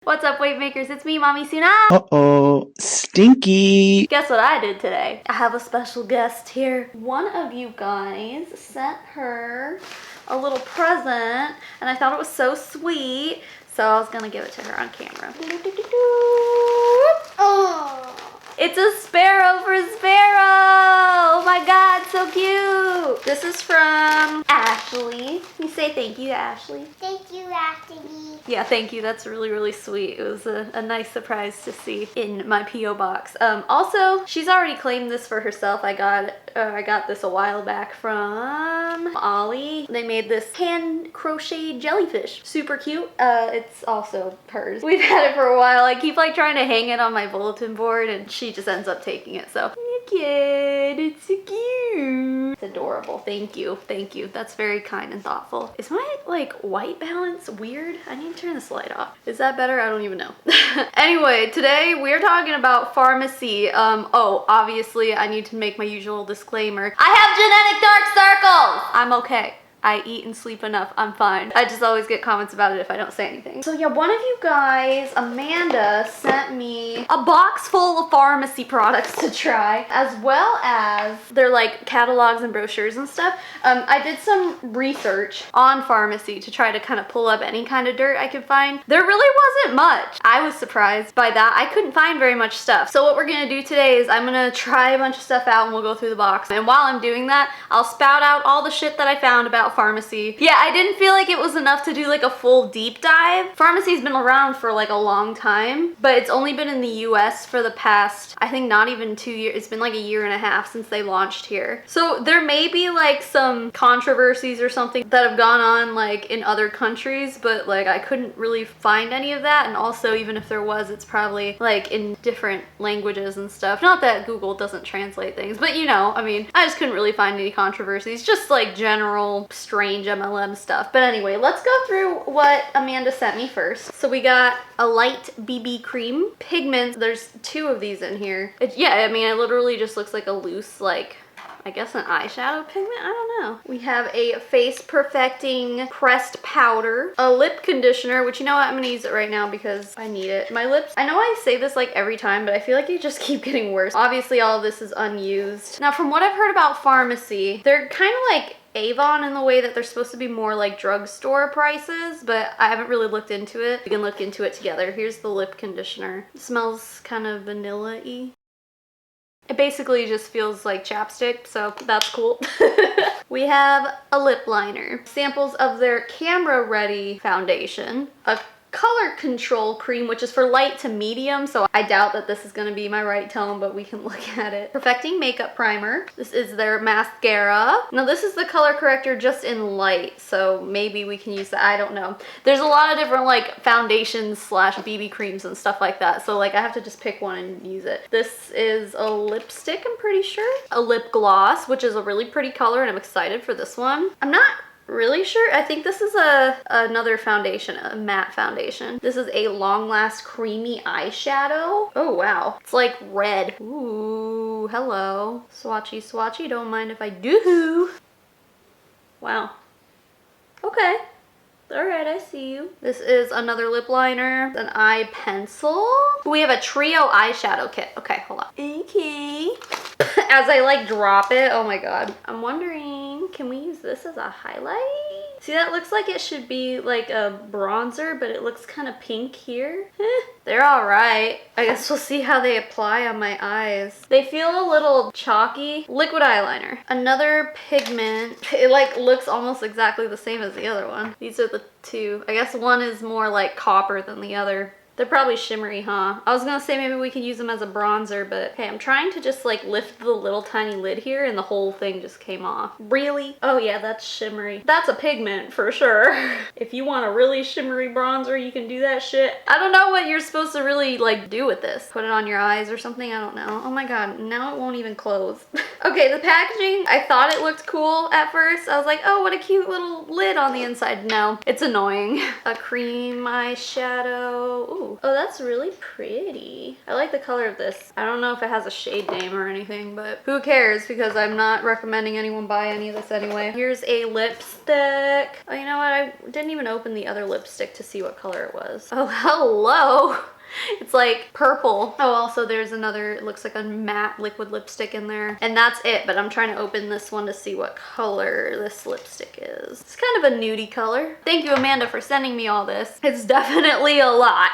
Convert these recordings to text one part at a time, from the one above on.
What's up, weight makers? It's me, Mommy Suna. Uh-oh, stinky. Guess what I did today? I have a special guest here. One of you guys sent her a little present, and I thought it was so sweet, so I was gonna give it to her on camera. Oh, it's a sparrow for Sparrow! Oh my god, so cute! This is from Ashley. You say thank you, Ashley. Thank you, Ashley. Yeah, thank you. That's really, really sweet. It was a nice surprise to see in my P.O. box. Also, she's already claimed this for herself. I got this a while back from Ollie. They made this hand crocheted jellyfish. Super cute. It's also hers. We've had it for a while. I keep like trying to hang it on my bulletin board and she just ends up taking it. So, kid, it's so cute. It's adorable. Thank you. Thank you. That's very kind and thoughtful. Is my like white balance weird? I need to turn this light off. Is that better? I don't even know. Anyway, today we're talking about Farmasi. Oh, obviously I need to make my usual disclaimer. I have genetic dark circles! I'm okay. I eat and sleep enough. I'm fine. I just always get comments about it if I don't say anything. So yeah, one of you guys, Amanda, sent me a box full of Farmasi products to try, as well as their like catalogs and brochures and stuff. I did some research on Farmasi to try to kind of pull up any kind of dirt I could find. There really wasn't much. I was surprised by that. I couldn't find very much stuff. So what we're gonna do today is I'm gonna try a bunch of stuff out and we'll go through the box. And while I'm doing that, I'll spout out all the shit that I found about Farmasi. Yeah, I didn't feel like it was enough to do like a full deep dive. Farmasi's been around for like a long time, but it's only been in the US for the past, I think not even 2 years. It's been like a year and a half since they launched here. So there may be like some controversies or something that have gone on like in other countries, but like I couldn't really find any of that. And also even if there was, it's probably like in different languages and stuff. Not that Google doesn't translate things, but you know, I mean, I just couldn't really find any controversies, just like general strange MLM stuff. But anyway, let's go through what Amanda sent me first. So we got a light BB cream. Pigments, there's 2 of these in here. Yeah, I mean, it literally just looks like a loose, like, I guess an eyeshadow pigment? I don't know. We have a face perfecting pressed powder, a lip conditioner, which you know what, I'm gonna use it right now because I need it. My lips, I know I say this like every time, but I feel like they just keep getting worse. Obviously all of this is unused. Now from what I've heard about Farmasi, they're kind of like Avon in the way that they're supposed to be more like drugstore prices, but I haven't really looked into it. We can look into it together. Here's the lip conditioner. It smells kind of vanilla-y. It basically just feels like chapstick, so that's cool. We have a lip liner. Samples of their camera ready foundation. A color control cream, which is for light to medium, so I doubt that this is going to be my right tone, but we can look at it. Perfecting makeup primer. This is their mascara. Now this is the color corrector just in light, so maybe we can use that. I don't know. There's a lot of different like foundations slash BB creams and stuff like that, so like I have to just pick one and use it. This is a lipstick, I'm pretty sure. A lip gloss, which is a really pretty color, and I'm excited for this one. I'm not really sure. I think this is another foundation, a matte foundation. This is a Long Last creamy eyeshadow. Oh wow, it's like red. Ooh, hello. Swatchy swatchy, don't mind if I do. Wow. Okay. Alright, I see you. This is another lip liner, an eye pencil. We have a trio eyeshadow kit. Okay, hold on. Okay. As I like drop it, oh my god. I'm wondering, can we use this as a highlight? See, that looks like it should be like a bronzer, but it looks kind of pink here. They're all right. I guess we'll see how they apply on my eyes. They feel a little chalky. Liquid eyeliner. Another pigment. It like looks almost exactly the same as the other one. These are the 2. I guess one is more like copper than the other. They're probably shimmery, huh? I was gonna say maybe we could use them as a bronzer, but okay, I'm trying to just like lift the little tiny lid here and the whole thing just came off. Really? Oh yeah, that's shimmery. That's a pigment for sure. If you want a really shimmery bronzer, you can do that shit. I don't know what you're supposed to really like do with this. Put it on your eyes or something, I don't know. Oh my god, now it won't even close. Okay, the packaging, I thought it looked cool at first. I was like, oh, what a cute little lid on the inside. No, it's annoying. A cream eyeshadow. Ooh. Oh, that's really pretty. I like the color of this. I don't know if it has a shade name or anything, but who cares, because I'm not recommending anyone buy any of this anyway. Here's a lipstick. Oh, you know what? I didn't even open the other lipstick to see what color it was. Oh, hello. It's like purple. Oh, also there's another, it looks like a matte liquid lipstick in there. And that's it, but I'm trying to open this one to see what color this lipstick is. It's kind of a nudie color. Thank you, Amanda, for sending me all this. It's definitely a lot.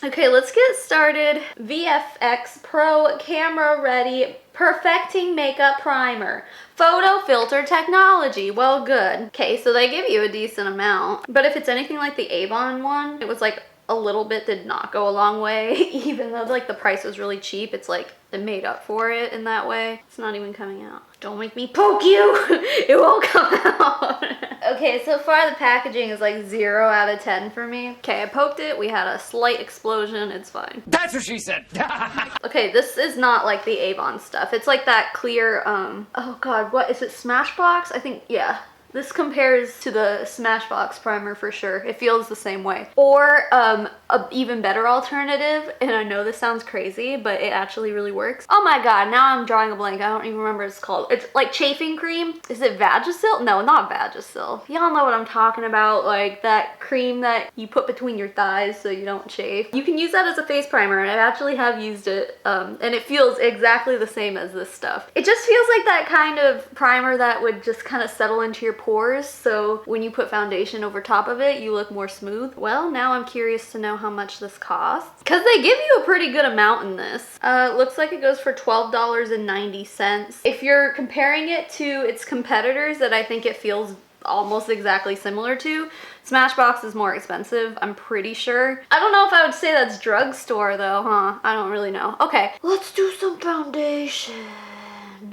Okay, let's get started. VFX Pro Camera Ready Perfecting Makeup Primer. Photo filter technology. Well, good. Okay, so they give you a decent amount. But if it's anything like the Avon one, it was like a little bit did not go a long way. Even though like the price was really cheap, it's like it made up for it in that way. It's not even coming out. Don't make me poke you. It won't come out. Okay, so far the packaging is like 0 out of 10 for me. Okay, I poked it. We had a slight explosion. It's fine. That's what she said. Okay, this is not like the Avon stuff. It's like that clear, oh God, what is it? Smashbox? I think, yeah. This compares to the Smashbox primer for sure. It feels the same way. Or a even better alternative, and I know this sounds crazy, but it actually really works. Oh my God, now I'm drawing a blank. I don't even remember what it's called. It's like chafing cream. Is it Vagisil? No, not Vagisil. Y'all know what I'm talking about. Like that cream that you put between your thighs so you don't chafe. You can use that as a face primer, and I actually have used it, and it feels exactly the same as this stuff. It just feels like that kind of primer that would just kind of settle into your pores, so when you put foundation over top of it, you look more smooth. Well, now I'm curious to know how much this costs, because they give you a pretty good amount in this. Looks like it goes for $12.90. If you're comparing it to its competitors that I think it feels almost exactly similar to, Smashbox is more expensive, I'm pretty sure. I don't know if I would say that's drugstore though, huh? I don't really know. Okay, let's do some foundation.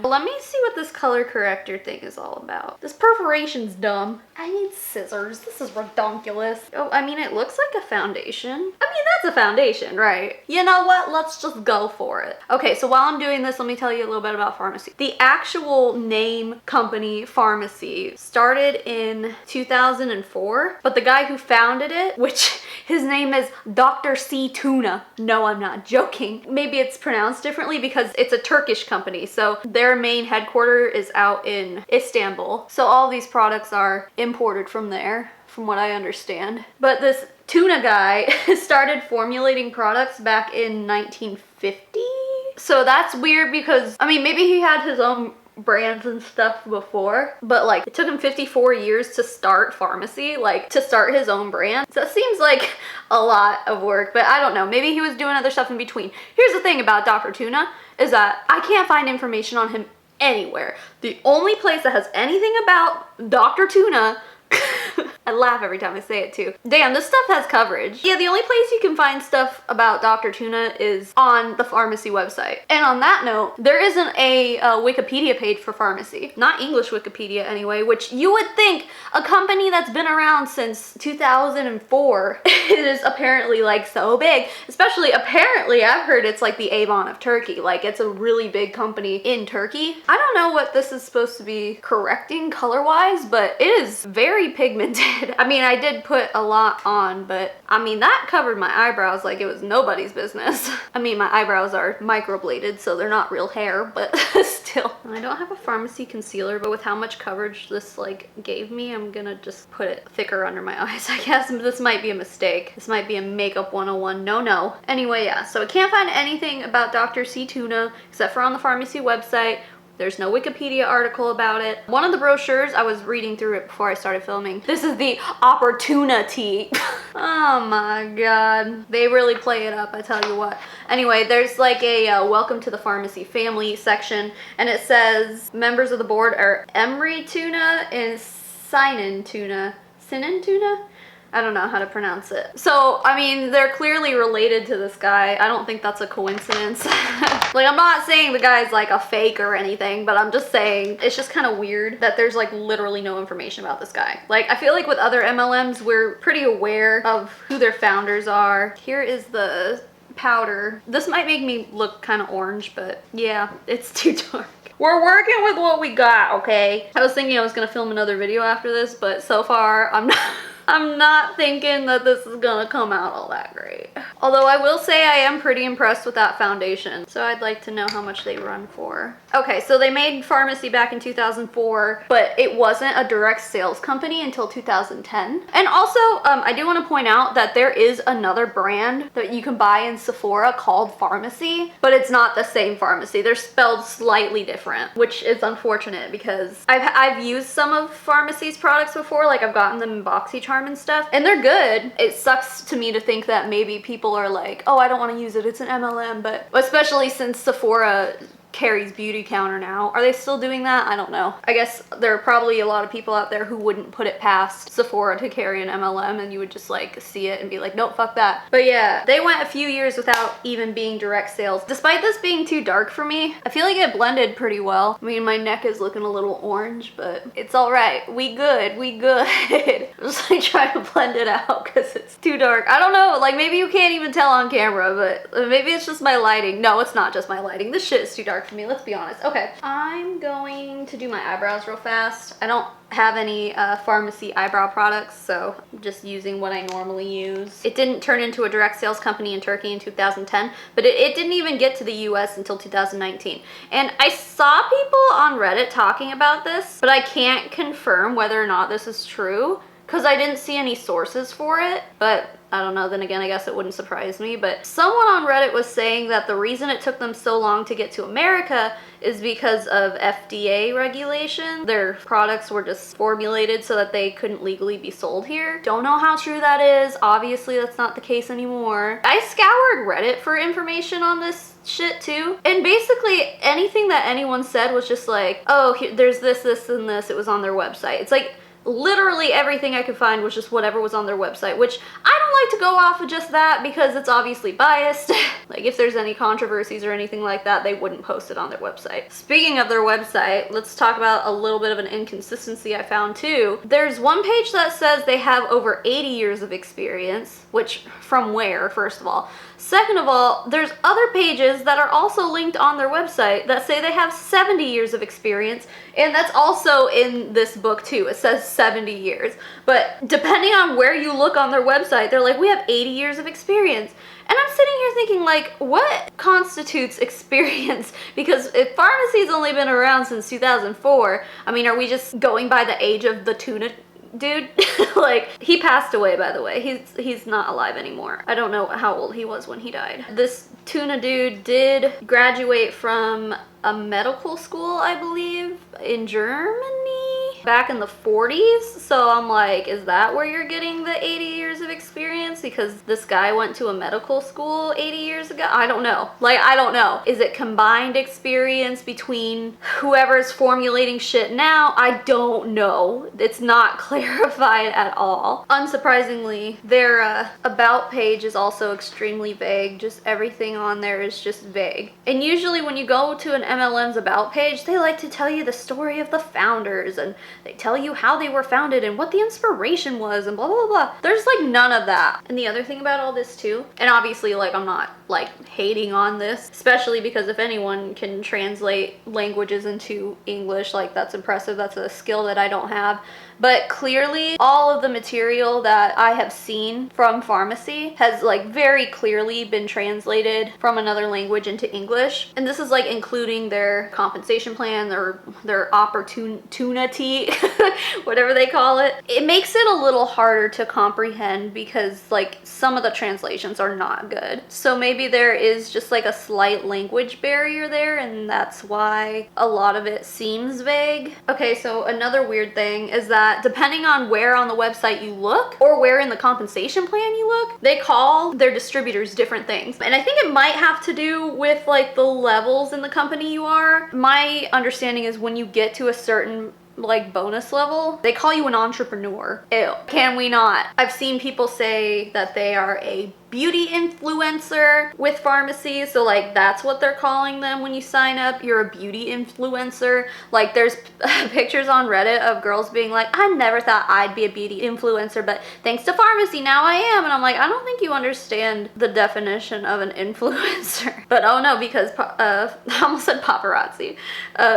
Let me see what this color corrector thing is all about. This perforation's dumb. I need scissors. This is redonkulous. Oh, I mean, it looks like a foundation. I mean, that's a foundation, right? You know what? Let's just go for it. Okay, so while I'm doing this, let me tell you a little bit about Farmasi. The actual name company, Farmasi, started in 2004, but the guy who founded it, which his name is Dr. C. Tuna. No, I'm not joking. Maybe it's pronounced differently because it's a Turkish company, so their main headquarter is out in Istanbul. So all these products are imported from there, from what I understand. But this tuna guy started formulating products back in 1950. So that's weird because, I mean, maybe he had his own brands and stuff before, but like it took him 54 years to start Farmasi, like to start his own brand. So it seems like a lot of work, but I don't know. Maybe he was doing other stuff in between. Here's the thing about Dr. Tuna is that I can't find information on him anywhere. The only place that has anything about Dr. Tuna I laugh every time I say it too. Damn, this stuff has coverage. Yeah, the only place you can find stuff about Dr. Tuna is on the Farmasi website. And on that note, there isn't a Wikipedia page for Farmasi. Not English Wikipedia anyway, which you would think a company that's been around since 2004 is apparently like so big. Especially apparently I've heard it's like the Avon of Turkey. Like it's a really big company in Turkey. I don't know what this is supposed to be correcting color-wise, but it is very pigmented. I mean, I did put a lot on, but I mean, that covered my eyebrows like it was nobody's business. I mean, my eyebrows are microbladed, so they're not real hair, but still. I don't have a Farmasi concealer, but with how much coverage this like gave me, I'm gonna just put it thicker under my eyes, I guess. This might be a mistake. This might be a makeup 101. No. Anyway, yeah, so I can't find anything about Dr. C. Tuna except for on the Farmasi website. There's no Wikipedia article about it. One of the brochures, I was reading through it before I started filming. This is the opportunity. Oh my God. They really play it up, I tell you what. Anyway, there's like a welcome to the Farmasi family section, and it says members of the board are Emery Tuna and Sinan Tuna. Sinan Tuna? I don't know how to pronounce it. So, I mean, they're clearly related to this guy. I don't think that's a coincidence. Like, I'm not saying the guy's like a fake or anything, but I'm just saying it's just kind of weird that there's like literally no information about this guy. Like, I feel like with other MLMs, we're pretty aware of who their founders are. Here is the powder. This might make me look kind of orange, but yeah, it's too dark. We're working with what we got, okay? I was thinking I was gonna film another video after this, but so far I'm I'm not thinking that this is gonna come out all that great. Although I will say I am pretty impressed with that foundation. So I'd like to know how much they run for. Okay, so they made Farmasi back in 2004, but it wasn't a direct sales company until 2010. And also, I do want to point out that there is another brand that you can buy in Sephora called Farmasi, but it's not the same Farmasi. They're spelled slightly different, which is unfortunate because I've used some of Farmasi's products before, like I've gotten them in BoxyCharm and stuff, and they're good. It sucks to me to think that maybe people are like, oh, I don't want to use it, it's an MLM, but especially since Sephora carries Beauty Counter now. Are they still doing that? I don't know. I guess there are probably a lot of people out there who wouldn't put it past Sephora to carry an MLM, and you would just like see it and be like, nope, fuck that. But yeah, they went a few years without even being direct sales. Despite this being too dark for me, I feel like it blended pretty well. I mean, my neck is looking a little orange, but it's all right. We good. I'm just like trying to blend it out because it's too dark. I don't know. Like maybe you can't even tell on camera, but maybe it's just my lighting. No, it's not just my lighting. This shit is too dark for me, let's be honest. Okay, I'm going to do my eyebrows real fast. I don't have any Farmasi eyebrow products, so I'm just using what I normally use. It didn't turn into a direct sales company in Turkey in 2010, but it didn't even get to the US until 2019. And I saw people on Reddit talking about this, but I can't confirm whether or not this is true because I didn't see any sources for it, but I don't know, then again, I guess it wouldn't surprise me, but someone on Reddit was saying that the reason it took them so long to get to America is because of FDA regulation. Their products were just formulated so that they couldn't legally be sold here. Don't know how true that is. Obviously, that's not the case anymore. I scoured Reddit for information on this shit too, and basically anything that anyone said was just like, oh, there's this, and this. It was on their website. It's like, literally everything I could find was just whatever was on their website, which I don't like to go off of just that because it's obviously biased. Like if there's any controversies or anything like that, they wouldn't post it on their website. Speaking of their website, let's talk about a little bit of an inconsistency I found too. There's one page that says they have over 80 years of experience, which from where, first of all? Second of all, there's other pages that are also linked on their website that say they have 70 years of experience, and that's also in this book too. It says 70 years, but depending on where you look on their website, they're like, we have 80 years of experience. And I'm sitting here thinking, like, what constitutes experience? Because if Farmasi's only been around since 2004, I mean, are we just going by the age of the tuna dude? Like, he passed away, by the way. He's not alive anymore. I don't know how old he was when he died. This tuna dude did graduate from a medical school, I believe, in Germany back in the 40s. So I'm like, is that where you're getting the 80 years of experience? Because this guy went to a medical school 80 years ago? I don't know. Like, I don't know. Is it combined experience between whoever's formulating shit now? I don't know. It's not clarified at all. Unsurprisingly, their about page is also extremely vague. Just everything on there is just vague. And usually when you go to an MLM's about page, they like to tell you the story of the founders, and they tell you how they were founded and what the inspiration was and blah blah blah. There's like none of that. And the other thing about all this too, and obviously like I'm not like hating on this, especially because if anyone can translate languages into English, like that's impressive. That's a skill that I don't have. But clearly all of the material that I have seen from Farmasi has like very clearly been translated from another language into English. And this is like including their compensation plan, their opportunity, whatever they call it. It makes it a little harder to comprehend because like some of the translations are not good. So maybe there is just like a slight language barrier there, and that's why a lot of it seems vague. Okay, so another weird thing is that depending on where on the website you look or where in the compensation plan you look, they call their distributors different things. And I think it might have to do with like the levels in the company you are. My understanding is when you get to a certain like bonus level, they call you an entrepreneur. Ew. Can we not? I've seen people say that they are a beauty influencer with Farmasi. So like that's what they're calling them when you sign up. You're a beauty influencer. Like there's pictures on Reddit of girls being like, I never thought I'd be a beauty influencer, but thanks to Farmasi now I am. And I'm like, I don't think you understand the definition of an influencer. But oh no, because I almost said paparazzi.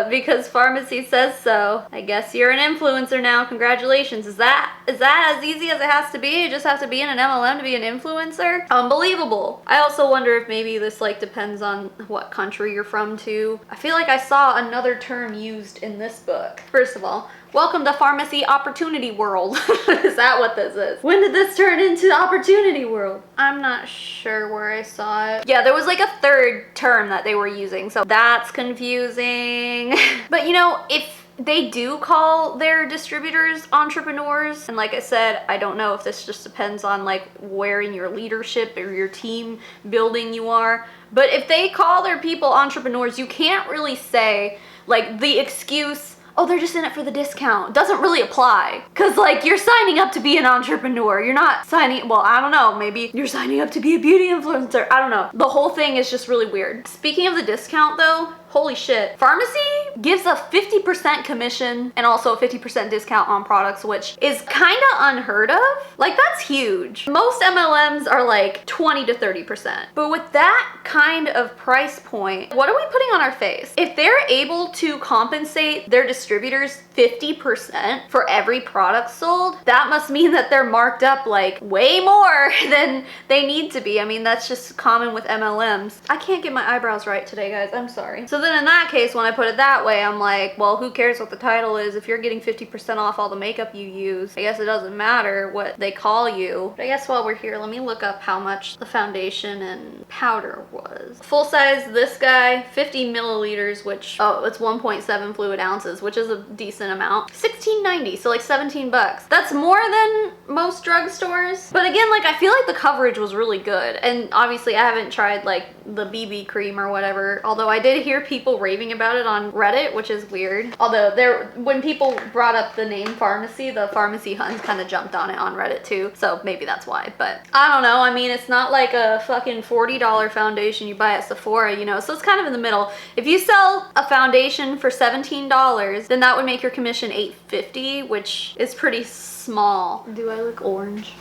Because Farmasi says so. I guess you're an influencer now. Congratulations. Is that as easy as it has to be? You just have to be in an MLM to be an influencer? Unbelievable. I also wonder if maybe this like depends on what country you're from too. I feel like I saw another term used in this book. First of all, welcome to Farmasi Opportunity World. Is that what this is? When did this turn into Opportunity World? I'm not sure where I saw it. Yeah, there was like a third term that they were using, so that's confusing. But you know, if they do call their distributors entrepreneurs, and like I said, I don't know if this just depends on like where in your leadership or your team building you are, but if they call their people entrepreneurs, you can't really say like the excuse, oh, they're just in it for the discount, doesn't really apply. Cause like you're signing up to be an entrepreneur. You're not signing, well, I don't know, maybe you're signing up to be a beauty influencer. I don't know. The whole thing is just really weird. Speaking of the discount though, holy shit. Farmasi gives a 50% commission and also a 50% discount on products, which is kind of unheard of. Like that's huge. Most MLMs are like 20 to 30%. But with that kind of price point, what are we putting on our face? If they're able to compensate their distributors 50% for every product sold, that must mean that they're marked up like way more than they need to be. I mean, that's just common with MLMs. I can't get my eyebrows right today, guys. I'm sorry. So then in that case, when I put it that way, I'm like, well, who cares what the title is? If you're getting 50% off all the makeup you use, I guess it doesn't matter what they call you. But I guess while we're here, let me look up how much the foundation and powder was. Full size, this guy, 50 milliliters, which, oh, it's 1.7 fluid ounces, which is a decent amount. $16.90, so like 17 bucks. That's more than most drugstores. But again, like I feel like the coverage was really good. And obviously I haven't tried like the BB cream or whatever, although I did hear people raving about it on Reddit, which is weird. Although when people brought up the name Farmasi, the Farmasi Huns kind of jumped on it on Reddit too, so maybe that's why. But I don't know. I mean, it's not like a fucking $40 foundation you buy at Sephora, you know, so it's kind of in the middle. If you sell a foundation for $17, then that would make your commission $8.50, which is pretty small. Do I look orange?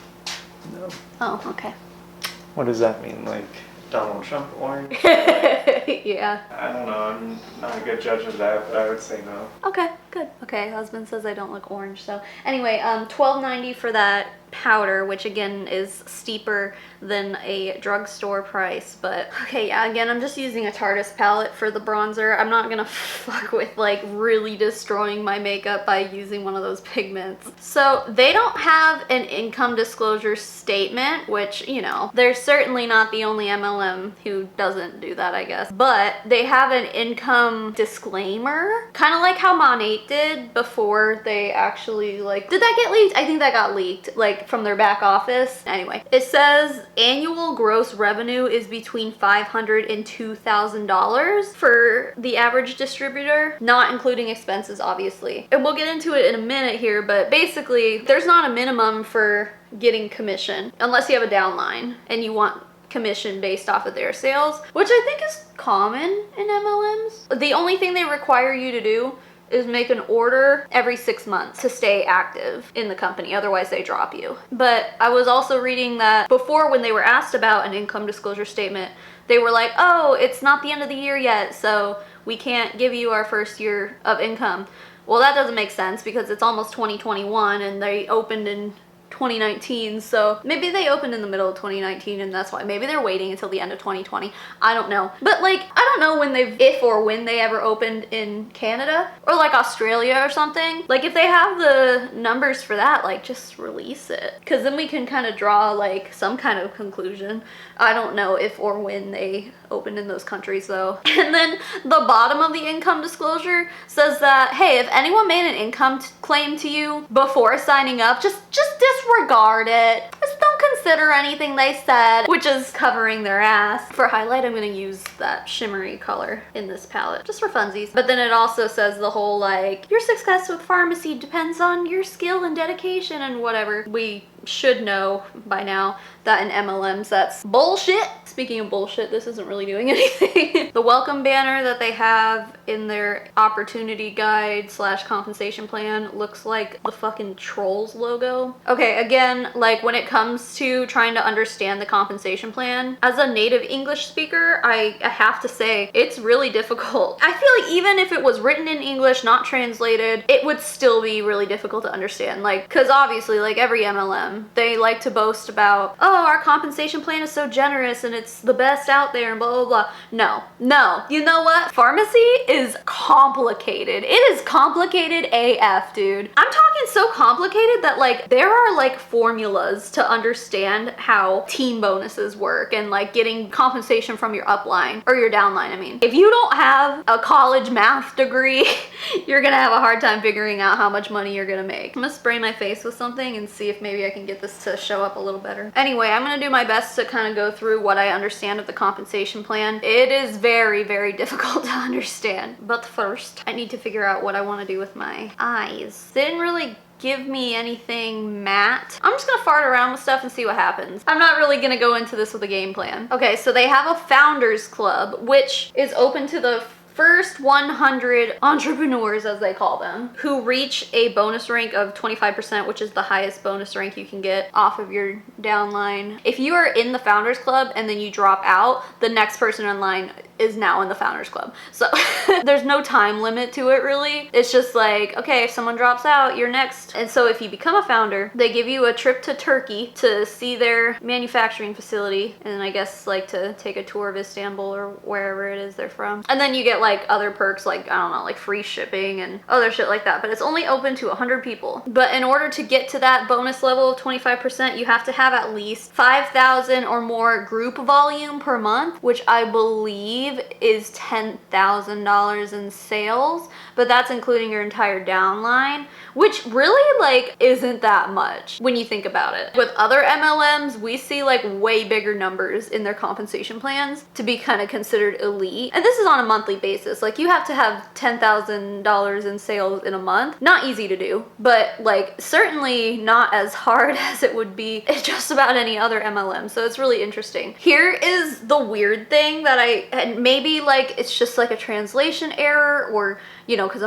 No. Oh, okay. What does that mean? Like Donald Trump orange? Yeah. I don't know. I'm not a good judge of that, but I would say no. Okay, good. Okay, husband says I don't look orange. So anyway, $12.90 for that powder, which again is steeper than a drugstore price. But okay, yeah, again, I'm just using a Tardis palette for the bronzer. I'm not gonna fuck with like really destroying my makeup by using one of those pigments. So they don't have an income disclosure statement, which, you know, they're certainly not the only MLM who doesn't do that, I guess. But they have an income disclaimer, kind of like how Monat did before they actually like, did that get leaked? I think that got leaked, like from their back office. Anyway, it says annual gross revenue is between $500 and $2,000 for the average distributor, not including expenses, obviously. And we'll get into it in a minute here, but basically there's not a minimum for getting commission unless you have a downline and you want commission based off of their sales, which I think is common in MLMs. The only thing they require you to do is make an order every 6 months to stay active in the company. Otherwise they drop you. But I was also reading that before, when they were asked about an income disclosure statement, they were like, oh, it's not the end of the year yet, so we can't give you our first year of income. Well, that doesn't make sense because it's almost 2021 and they opened in 2019, so maybe they opened in the middle of 2019 and that's why. Maybe they're waiting until the end of 2020. I don't know. But like, I don't know when if or when they ever opened in Canada or like Australia or something. Like if they have the numbers for that, like just release it, because then we can kind of draw like some kind of conclusion. I don't know if or when they opened in those countries though. And then the bottom of the income disclosure says that, hey, if anyone made an income claim to you before signing up, just disregard disregard it. Just don't consider anything they said, which is covering their ass. For highlight, I'm gonna use that shimmery color in this palette, just for funsies. But then it also says the whole like, your success with Farmasi depends on your skill and dedication and whatever. We should know by now that in MLMs that's bullshit. Speaking of bullshit, this isn't really doing anything. The welcome banner that they have in their opportunity guide / compensation plan looks like the fucking Trolls logo. Okay, again, like when it comes to trying to understand the compensation plan, as a native English speaker, I have to say it's really difficult. I feel like even if it was written in English, not translated, it would still be really difficult to understand. Like, because obviously, like every MLM, they like to boast about, oh, our compensation plan is so generous and it's the best out there and blah, blah, blah. No. You know what? Farmasi is complicated. It is complicated AF, dude. I'm talking so complicated that like there are like formulas to understand how team bonuses work and like getting compensation from your upline or your downline. I mean, if you don't have a college math degree, you're gonna have a hard time figuring out how much money you're gonna make. I'm gonna spray my face with something and see if maybe I can get this to show up a little better. Anyway, I'm gonna do my best to kind of go through what I understand of the compensation plan. It is very, very difficult to understand. But first, I need to figure out what I want to do with my eyes. They didn't really give me anything matte. I'm just gonna fart around with stuff and see what happens. I'm not really gonna go into this with a game plan. Okay, so they have a founders club, which is open to the first 100 entrepreneurs, as they call them, who reach a bonus rank of 25%, which is the highest bonus rank you can get off of your downline. If you are in the Founders Club and then you drop out, the next person in line is now in the Founders Club. So there's no time limit to it really. It's just like, okay, if someone drops out, you're next. And so if you become a founder, they give you a trip to Turkey to see their manufacturing facility, and I guess like to take a tour of Istanbul or wherever it is they're from. And then you get like other perks, like, I don't know, like free shipping and other shit like that. But it's only open to 100 people. But in order to get to that bonus level of 25%, you have to have at least 5,000 or more group volume per month, which I believe is $10,000 in sales, but that's including your entire downline, which really like isn't that much when you think about it. With other MLMs, we see like way bigger numbers in their compensation plans to be kind of considered elite. And this is on a monthly basis. Like you have to have $10,000 in sales in a month. Not easy to do, but like certainly not as hard as it would be in just about any other MLM. So it's really interesting. Here is the weird thing that maybe like it's just like a translation error, or you know, because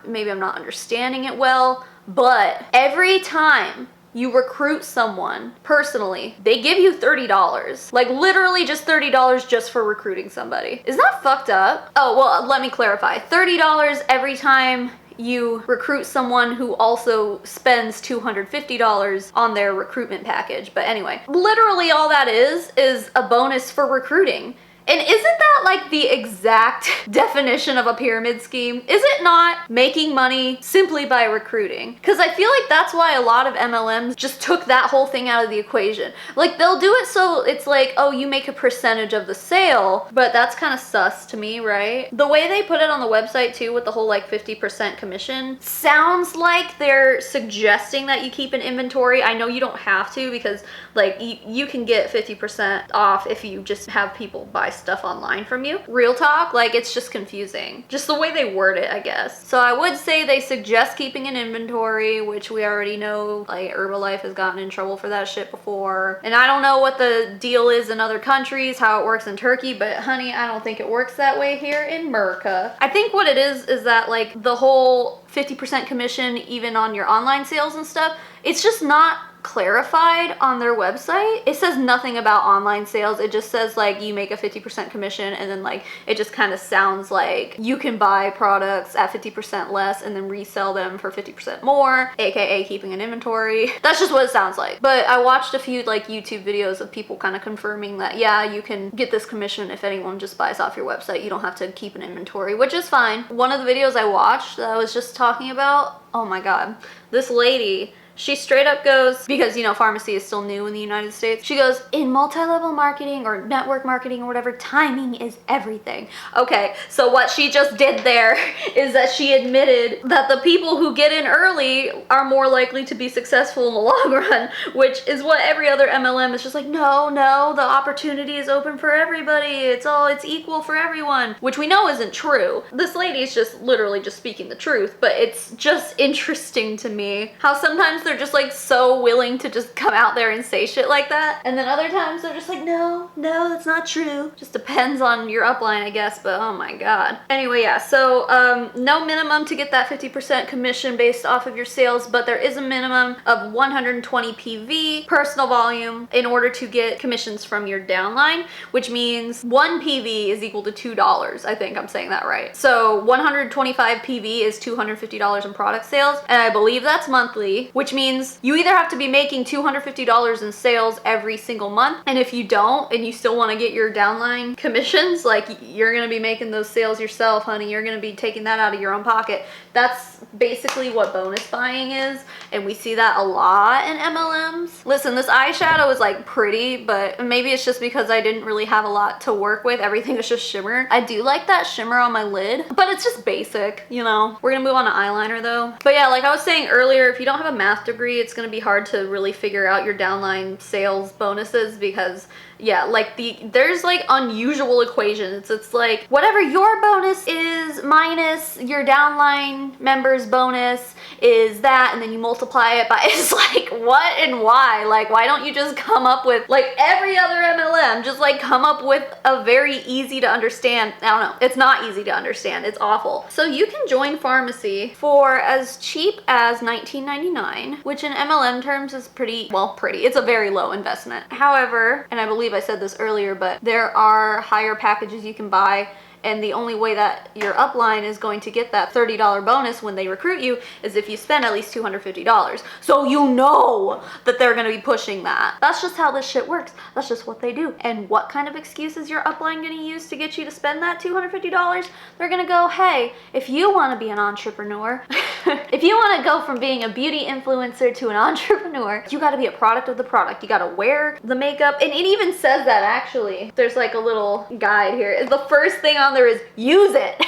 maybe I'm not understanding it well, but every time you recruit someone personally, they give you $30. Like literally just $30 just for recruiting somebody. Is that fucked up? Oh, well, let me clarify. $30 every time you recruit someone who also spends $250 on their recruitment package. But anyway, literally all that is a bonus for recruiting. And isn't that like the exact definition of a pyramid scheme? Is it not making money simply by recruiting? Because I feel like that's why a lot of MLMs just took that whole thing out of the equation. Like they'll do it so it's like, oh, you make a percentage of the sale, but that's kind of sus to me, right? The way they put it on the website too, with the whole like 50% commission, sounds like they're suggesting that you keep an inventory. I know you don't have to, because like you can get 50% off if you just have people buy stuff online from you. Real talk, like it's just confusing. Just the way they word it, I guess. So I would say they suggest keeping an inventory, which we already know, like Herbalife has gotten in trouble for that shit before. And I don't know what the deal is in other countries, how it works in Turkey, but honey, I don't think it works that way here in America. I think what it is that like the whole 50% commission, even on your online sales and stuff, it's just not clarified on their website. It says nothing about online sales. It just says like you make a 50% commission, and then like it just kind of sounds like you can buy products at 50% less and then resell them for 50% more, aka keeping an inventory. That's just what it sounds like. But I watched a few like YouTube videos of people kind of confirming that yeah, you can get this commission if anyone just buys off your website. You don't have to keep an inventory, which is fine. One of the videos I watched that I was just talking about, oh my god, this lady, She straight up goes, because you know Farmasi is still new in the United States, she goes, in multi-level marketing or network marketing or whatever, timing is everything. Okay, so what she just did there is that she admitted that the people who get in early are more likely to be successful in the long run, which is what every other MLM is just like, no, the opportunity is open for everybody. It's equal for everyone, which we know isn't true. This lady is just literally just speaking the truth, but it's just interesting to me how sometimes they're just like so willing to just come out there and say shit like that, and then other times they're just like, no, that's not true. Just depends on your upline, I guess, but oh my god. Anyway, yeah, so no minimum to get that 50% commission based off of your sales, but there is a minimum of 120 PV personal volume in order to get commissions from your downline, which means 1 PV is equal to $2. I think I'm saying that right. So 125 PV is $250 in product sales, and I believe that's monthly, which means you either have to be making $250 in sales every single month, and if you don't and you still want to get your downline commissions, like you're going to be making those sales yourself, honey. You're going to be taking that out of your own pocket. That's basically what bonus buying is, and we see that a lot in MLMs. Listen, this eyeshadow is like pretty, but maybe it's just because I didn't really have a lot to work with. Everything is just shimmer. I do like that shimmer on my lid, but it's just basic, you know. We're gonna move on to eyeliner though. But yeah, like I was saying earlier, if you don't have a math degree, it's gonna be hard to really figure out your downline sales bonuses, because yeah, like there's like unusual equations. It's like whatever your bonus is minus your downline member's bonus is that, and then you multiply it by, it's like what and why? Like why don't you just come up with, like every other MLM, just like come up with a very easy to understand, I don't know, it's not easy to understand, it's awful. So you can join Farmasi for as cheap as $19.99, which in MLM terms is pretty, it's a very low investment. However, and I believe I said this earlier, but there are higher packages you can buy, and the only way that your upline is going to get that $30 bonus when they recruit you is if you spend at least $250. So you know that they're going to be pushing that. That's just how this shit works. That's just what they do. And what kind of excuse is your upline going to use to get you to spend that $250? They're going to go, hey, if you want to be an entrepreneur, if you want to go from being a beauty influencer to an entrepreneur, you got to be a product of the product. You got to wear the makeup. And it even says that, actually. There's like a little guide here. The first thing on there is use it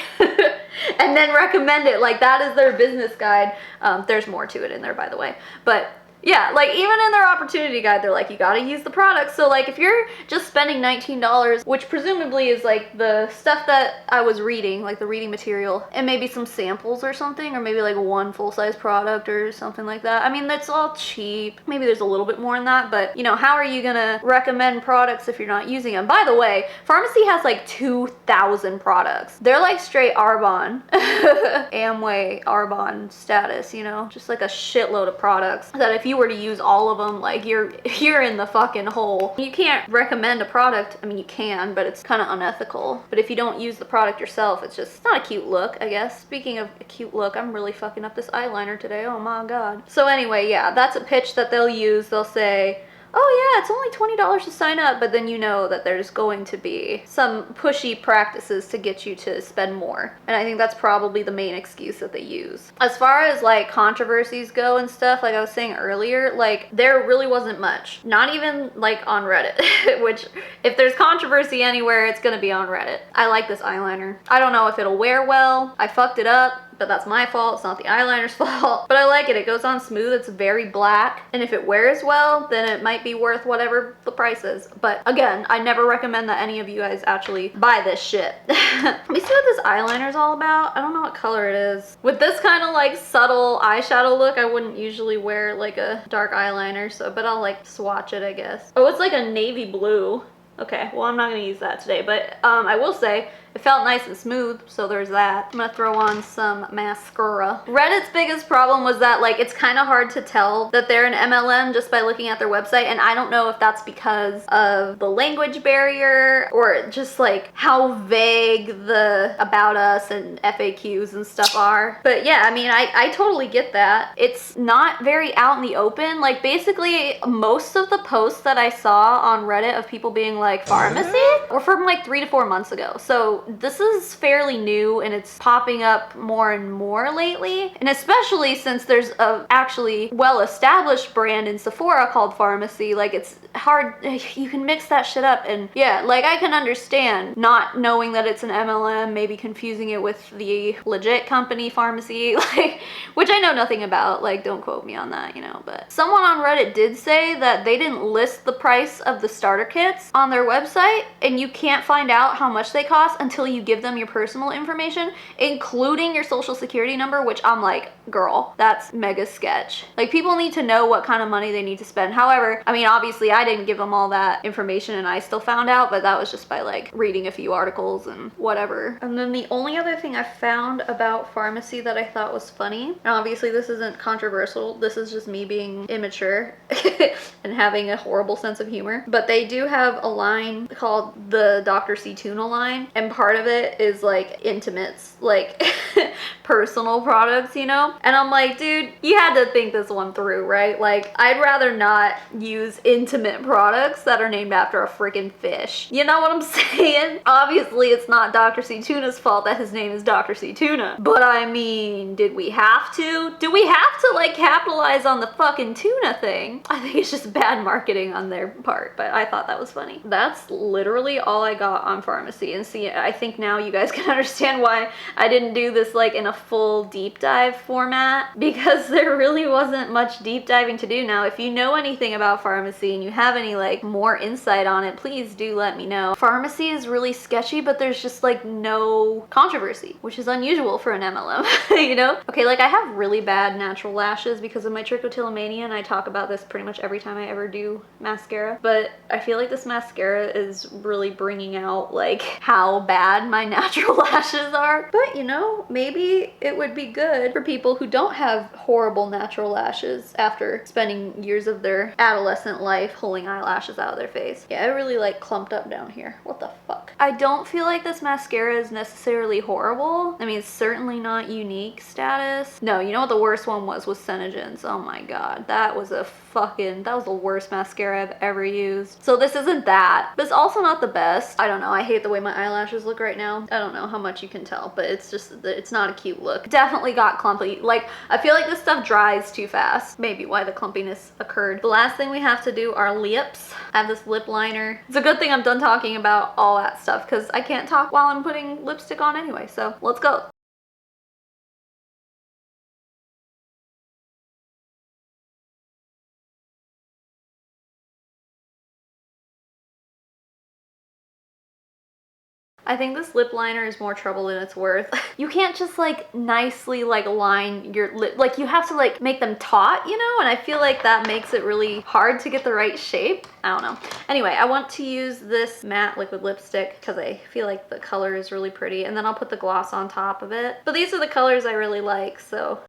and then recommend it. Like that is their business guide. There's more to it in there, by the way, but yeah, like even in their opportunity guide, they're like, you gotta use the product. So like if you're just spending $19, which presumably is like the stuff that I was reading, like the reading material, and maybe some samples or something, or maybe like one full-size product or something like that. I mean, that's all cheap. Maybe there's a little bit more in that, but you know, how are you gonna recommend products if you're not using them? By the way, Farmasi has like 2,000 products. They're like straight Arbonne, Amway Arbonne status, you know, just like a shitload of products that if you were to use all of them, like you're in the fucking hole. You can't recommend a product. I mean, you can, but it's kind of unethical. But if you don't use the product yourself, it's just not a cute look, I guess. Speaking of a cute look, I'm really fucking up this eyeliner today. Oh my god. So anyway, yeah, that's a pitch that they'll use. They'll say, oh yeah, it's only $20 to sign up, but then you know that there's going to be some pushy practices to get you to spend more. And I think that's probably the main excuse that they use. As far as like controversies go and stuff, like I was saying earlier, like there really wasn't much. Not even like on Reddit, which if there's controversy anywhere, it's gonna be on Reddit. I like this eyeliner. I don't know if it'll wear well. I fucked it up, but that's my fault. It's not the eyeliner's fault. But I like it. It goes on smooth. It's very black. And if it wears well, then it might be worth whatever the price is. But again, I never recommend that any of you guys actually buy this shit. Let me see what this eyeliner is all about. I don't know what color it is. With this kind of like subtle eyeshadow look, I wouldn't usually wear like a dark eyeliner, so, but I'll like swatch it, I guess. Oh, it's like a navy blue. Okay, well, I'm not gonna use that today, but I will say it felt nice and smooth, so there's that. I'm gonna throw on some mascara. Reddit's biggest problem was that like it's kind of hard to tell that they're an MLM just by looking at their website, and I don't know if that's because of the language barrier or just like how vague the about us and FAQs and stuff are. But yeah, I mean, I totally get that. It's not very out in the open. Like basically most of the posts that I saw on Reddit of people being like Farmasi were from like 3 to 4 months ago. So So this is fairly new and it's popping up more and more lately. And especially since there's a actually well-established brand in Sephora called Farmasi, like it's hard, you can mix that shit up. And yeah, like I can understand not knowing that it's an MLM, maybe confusing it with the legit company Farmasi, like, which I know nothing about, like don't quote me on that, you know. But someone on Reddit did say that they didn't list the price of the starter kits on their website, and you can't find out how much they cost until you give them your personal information, including your social security number, which I'm like, girl, that's mega sketch. Like people need to know what kind of money they need to spend. However, I mean, obviously I didn't give them all that information and I still found out, but that was just by like reading a few articles and whatever. And then the only other thing I found about Farmasi that I thought was funny, and obviously this isn't controversial, this is just me being immature and having a horrible sense of humor, but they do have a line called the Dr. C Tuna line, and part of it is like intimates, like personal products, you know? And I'm like, dude, you had to think this one through, right? Like, I'd rather not use intimate products that are named after a freaking fish. You know what I'm saying? Obviously, it's not Dr. C Tuna's fault that his name is Dr. C Tuna. But I mean, did we have to? Do we have to like capitalize on the fucking tuna thing? I think it's just bad marketing on their part, but I thought that was funny. That's literally all I got on Farmasi. And see, I think now you guys can understand why I didn't do this like in a full deep dive format, because there really wasn't much deep diving to do. Now, if you know anything about Farmasi and you have any like more insight on it, please do let me know. Farmasi is really sketchy, but there's just like no controversy, which is unusual for an MLM, you know? Okay, like I have really bad natural lashes because of my trichotillomania, and I talk about this pretty much every time I ever do mascara, but I feel like this mascara is really bringing out like how bad my natural lashes are. But you know, maybe it would be good for people who don't have horrible natural lashes after spending years of their adolescent life pulling eyelashes out of their face. Yeah, it really like clumped up down here. What the fuck? I don't feel like this mascara is necessarily horrible. I mean, it's certainly not unique status. No, you know what the worst one was Senegence. Oh my god, that was the worst mascara I've ever used. So this isn't that, but it's also not the best. I don't know, I hate the way my eyelashes look right now. I don't know how much you can tell, but it's just, it's not a cute look. Definitely got clumpy. Like, I feel like this stuff dries too fast. Maybe why the clumpiness occurred. The last thing we have to do are lips. I have this lip liner. It's a good thing I'm done talking about all that stuff because I can't talk while I'm putting lipstick on anyway, so let's go. I think this lip liner is more trouble than it's worth. You can't just like nicely like line your lip, like you have to like make them taut, you know? And I feel like that makes it really hard to get the right shape. I don't know. Anyway, I want to use this matte liquid lipstick because I feel like the color is really pretty, and then I'll put the gloss on top of it. But these are the colors I really like, so.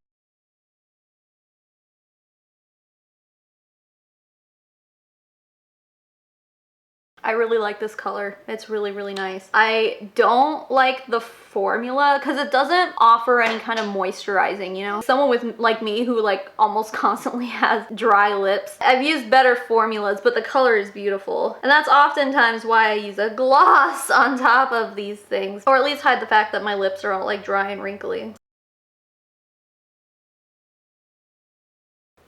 I really like this color. It's really, really nice. I don't like the formula because it doesn't offer any kind of moisturizing, you know? Someone with like me who like almost constantly has dry lips. I've used better formulas, but the color is beautiful. And that's oftentimes why I use a gloss on top of these things, or at least hide the fact that my lips are all like dry and wrinkly.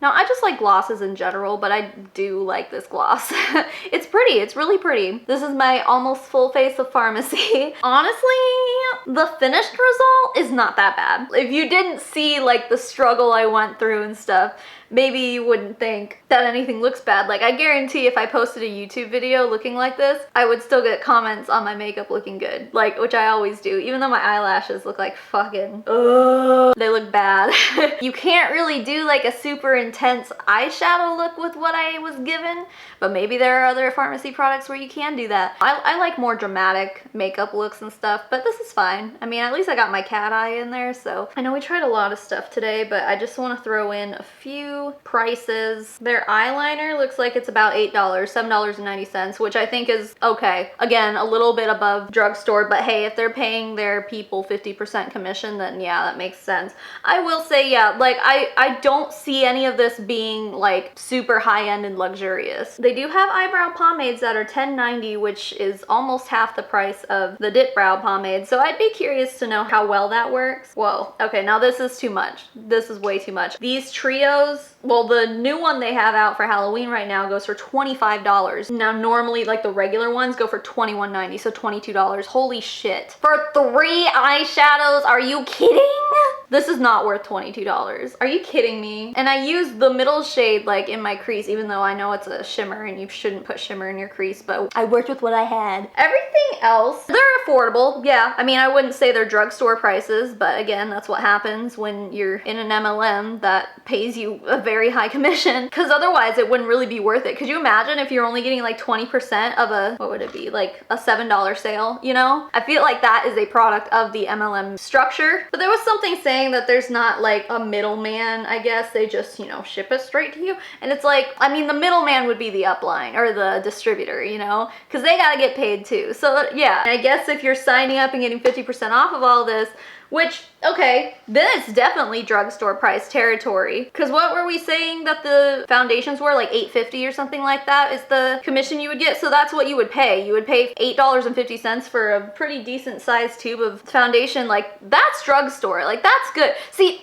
Now, I just like glosses in general, but I do like this gloss. It's pretty. It's really pretty. This is my almost full face of Farmasi. Honestly, the finished result is not that bad. If you didn't see like the struggle I went through and stuff, maybe you wouldn't think that anything looks bad. Like, I guarantee if I posted a YouTube video looking like this, I would still get comments on my makeup looking good, like, which I always do, even though my eyelashes look like fucking, they look bad. You can't really do like a super intense eyeshadow look with what I was given, but maybe there are other Farmasi products where you can do that. I like more dramatic makeup looks and stuff, but this is fine. I mean, at least I got my cat eye in there, so. I know we tried a lot of stuff today, but I just want to throw in a few few prices. Their eyeliner looks like it's about $8, $7.90, which I think is okay. Again, a little bit above drugstore, but hey, if they're paying their people 50% commission, then yeah, that makes sense. I will say, yeah, like I don't see any of this being like super high-end and luxurious. They do have eyebrow pomades that are $10.90, which is almost half the price of the dip brow pomade. So I'd be curious to know how well that works. Whoa, okay, now this is too much. This is way too much. These trios, well, the new one they have out for Halloween right now goes for $25. Now, normally, like the regular ones go for $21.90, so $22. Holy shit. For 3 eyeshadows, are you kidding? This is not worth $22. Are you kidding me? And I used the middle shade like in my crease, even though I know it's a shimmer and you shouldn't put shimmer in your crease, but I worked with what I had. Everything else, they're affordable. Yeah, I mean, I wouldn't say they're drugstore prices, but again, that's what happens when you're in an MLM that pays you a very high commission, because otherwise it wouldn't really be worth it. Could you imagine if you're only getting like 20% of a, what would it be, like a $7 sale, you know? I feel like that is a product of the MLM structure. But there was something saying that there's not like a middleman, I guess. They just, you know, ship it straight to you. And it's like, I mean, the middleman would be the upline or the distributor, you know, because they gotta get paid too. So yeah, I guess if you're signing up and getting 50% off of all this, which, okay, then it's definitely drugstore price territory. Because what were we saying that the foundations were? Like $8.50 or something like that is the commission you would get. So that's what you would pay. You would pay $8.50 for a pretty decent sized tube of foundation. Like, that's drugstore. Like, that's good. See,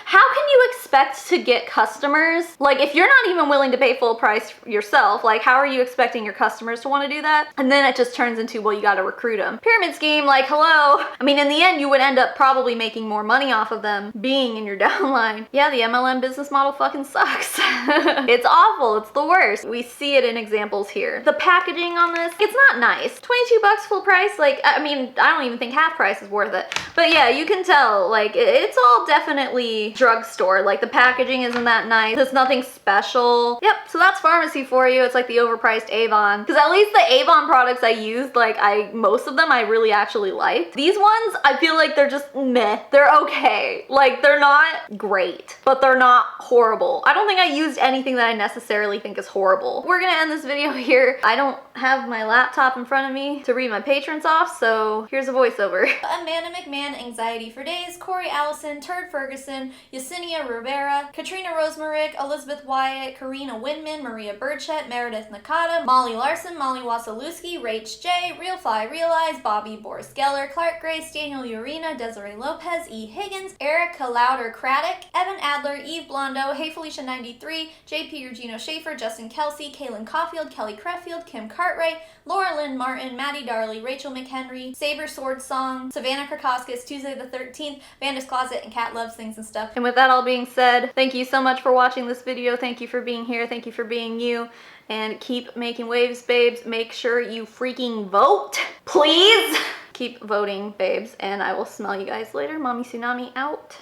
how can you expect to get customers? Like, if you're not even willing to pay full price yourself, like, how are you expecting your customers to want to do that? And then it just turns into, well, you got to recruit them. Pyramid scheme, like, hello. I mean, in the end, you would end up probably making more money off of them being in your downline. Yeah, the MLM business model fucking sucks. It's awful. It's the worst. We see it in examples here. The packaging on this, it's not nice. 22 bucks full price. Like, I mean, I don't even think half price is worth it. But yeah, you can tell, like, it's all definitely drugstore. Like, the packaging isn't that nice. It's nothing special. Yep, so that's Farmasi for you. It's like the overpriced Avon. Because at least the Avon products I used, like, most of them I really actually liked. These ones, I feel like they're just meh. They're okay. Like, they're not great, but they're not horrible. I don't think I used anything that I necessarily think is horrible. We're gonna end this video here. I don't have my laptop in front of me to read my patrons off, so here's a voiceover. Amanda McMahon, Anxiety for Days, Corey Allison, Turd Ferguson, Yesenia Rivera, Katrina Rosemarick, Elizabeth Wyatt, Karina Winman, Maria Burchett, Meredith Nakata, Molly Larson, Molly Wasilewski, Rach J, Real Fly Realize, Bobby Boris Geller, Clark Grace, Daniel Urena, Desiree Lopez, E. Higgins, Erica Louder Craddock, Evan Adler, Eve Blondo, Hey Felicia 93, JP Regino Schaefer, Justin Kelsey, Kaylin Caulfield, Kelly Creffield, Kim Cartwright, Laura Lynn Martin, Maddie Darley, Rachel McHenry, Saber Sword Song, Savannah Krakoskis, Tuesday the 13th, Vanda's Closet, and Cat Loves Things and Stuff. And with that all being said, thank you so much for watching this video. Thank you for being here. Thank you for being you. And keep making waves, babes. Make sure you freaking vote, please. Keep voting, babes, and I will smell you guys later. Mommy Tsunami out.